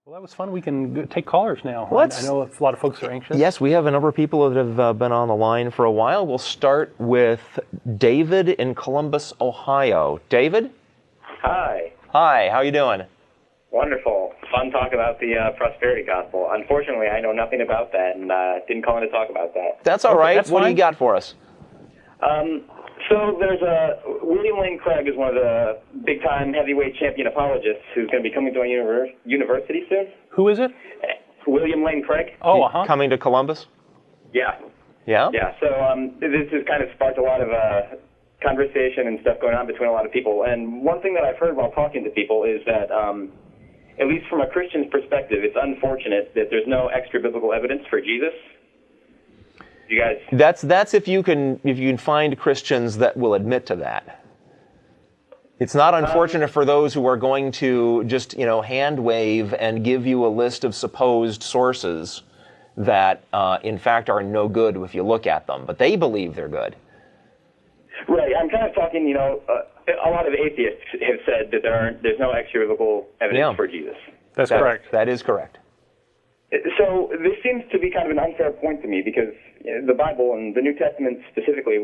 Well, that was fun. We can take callers now. Let's, I know a lot of folks are anxious. Yes, we have a number of people that have been on the line for a while. We'll start with David in Columbus, Ohio. David? Hi. Hi, how you doing? Wonderful. Fun talk about the prosperity gospel. Unfortunately, I know nothing about that and didn't call in to talk about that. That's all right. That's what fine. do you got for us? So there's William Lane Craig is one of the big-time heavyweight champion apologists who's going to be coming to our university soon. Who is it? William Lane Craig. Oh, uh-huh. Coming to Columbus? Yeah. Yeah? Yeah, so this has kind of sparked a lot of conversation and stuff going on between a lot of people. And one thing that I've heard while talking to people is that, at least from a Christian's perspective, it's unfortunate that there's no extra biblical evidence for Jesus. You guys? That's if you can find Christians that will admit to that. It's not unfortunate for those who are going to just, hand wave and give you a list of supposed sources that, in fact, are no good if you look at them. But they believe they're good. Right. I'm kind of talking, a lot of atheists have said that there's no extra biblical evidence for Jesus. That's correct. That is correct. So this seems to be kind of an unfair point to me because the Bible and the New Testament specifically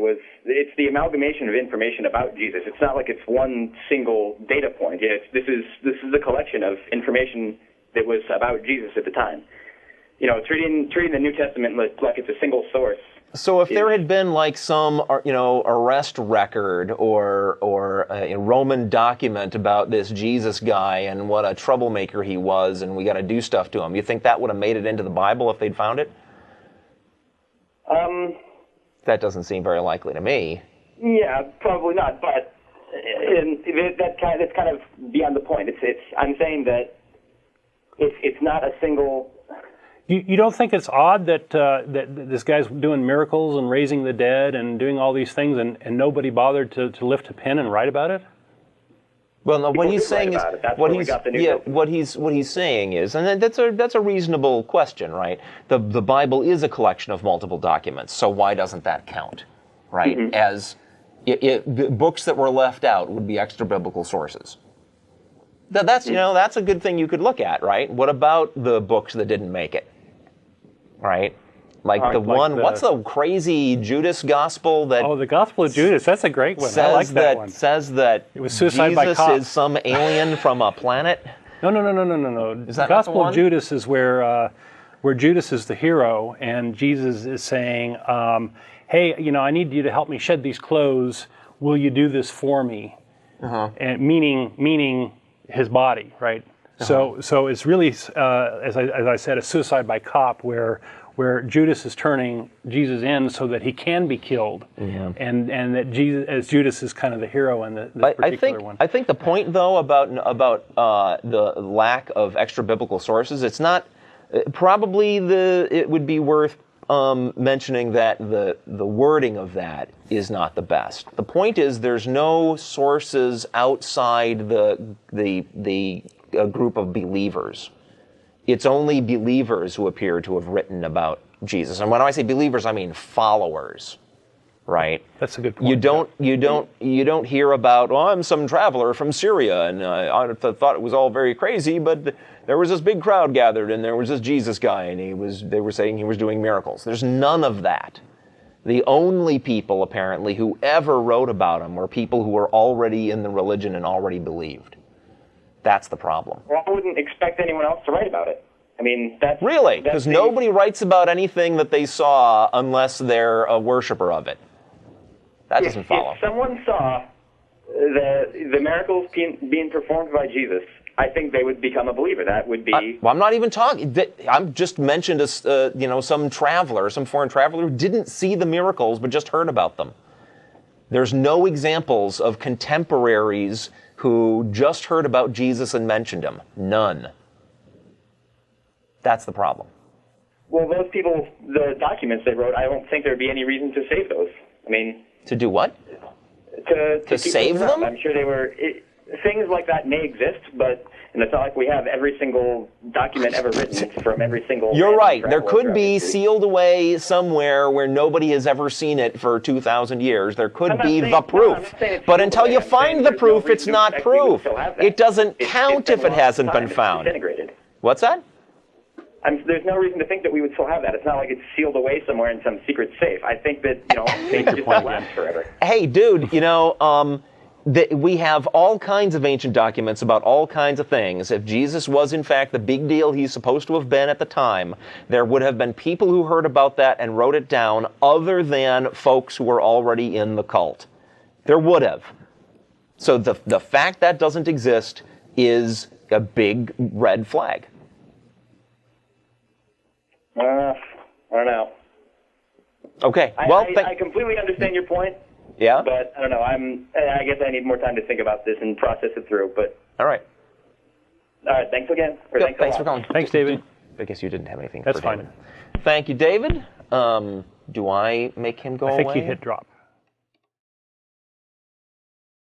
it's the amalgamation of information about Jesus. It's not like it's one single data point. This is a collection of information that was about Jesus at the time. Treating the New Testament like it's a single source. So if there had been like some, arrest record or a Roman document about this Jesus guy and what a troublemaker he was and we got to do stuff to him, you think that would have made it into the Bible if they'd found it? That doesn't seem very likely to me. Yeah, probably not, but that's kind of beyond the point. I'm saying that it's not a single... You don't think it's odd that this guy's doing miracles and raising the dead and doing all these things and nobody bothered to lift a pen and write about it? Well, no. What he's saying is what he's saying is, and that's a reasonable question, right? The Bible is a collection of multiple documents, so why doesn't that count, right? Mm-hmm. As books that were left out would be extra biblical sources. That's a good thing you could look at, right? What about the books that didn't make it? Right? What's the crazy Judas gospel that... Oh, the Gospel of Judas, that's a great one. I like that one. Says that it was suicide by cop. Jesus is some alien from a planet? No. Is that the Gospel of Judas is where Judas is the hero and Jesus is saying, hey, I need you to help me shed these clothes. Will you do this for me? Uh-huh. And meaning his body, right? Uh-huh. So it's really, as I said, a suicide by cop where Judas is turning Jesus in so that he can be killed, and that Judas is kind of the hero in this particular one. I think the point though about the lack of extra biblical sources, it's not probably it would be worth mentioning that the wording of that is not the best. The point is there's no sources outside the group of believers. It's only believers who appear to have written about Jesus. And when I say believers, I mean followers, right? That's a good point. You don't hear about, I'm some traveler from Syria and I thought it was all very crazy, but there was this big crowd gathered and there was this Jesus guy and they were saying he was doing miracles. There's none of that. The only people apparently who ever wrote about him were people who were already in the religion and already believed. That's the problem. Well, I wouldn't expect anyone else to write about it. I mean, that's... Really? Because nobody writes about anything that they saw unless they're a worshiper of it. That doesn't follow. If someone saw the miracles being performed by Jesus, I think they would become a believer. That would be... Well, I'm not even talking... I'm just mentioned some traveler, some foreign traveler who didn't see the miracles but just heard about them. There's no examples of contemporaries who just heard about Jesus and mentioned him. None. That's the problem. Well, those people, the documents they wrote, I don't think there would be any reason to save those. I mean... To do what? To save them? I'm sure they were... things like that may exist, but and it's not like we have every single document ever written from every single... You're right. There could be sealed away somewhere where nobody has ever seen it for 2,000 years. There could be the proof. But until you find the proof, it's not proof. It doesn't count if it hasn't been found. What's that? There's no reason to think that we would still have that. It's not like it's sealed away somewhere in some secret safe. I think that, maybe just not last forever. Hey, dude, we have all kinds of ancient documents about all kinds of things. If Jesus was, in fact, the big deal he's supposed to have been at the time, there would have been people who heard about that and wrote it down other than folks who were already in the cult. There would have. So the fact that doesn't exist is a big red flag. I don't know. Okay. Well, I completely understand your point. Yeah. But I don't know. I guess I need more time to think about this and process it through. But all right. Thanks again. Thanks for calling. Thanks, David. I guess you didn't have anything. That's for fine. David. Thank you, David. Do I make him go away? I think you hit drop.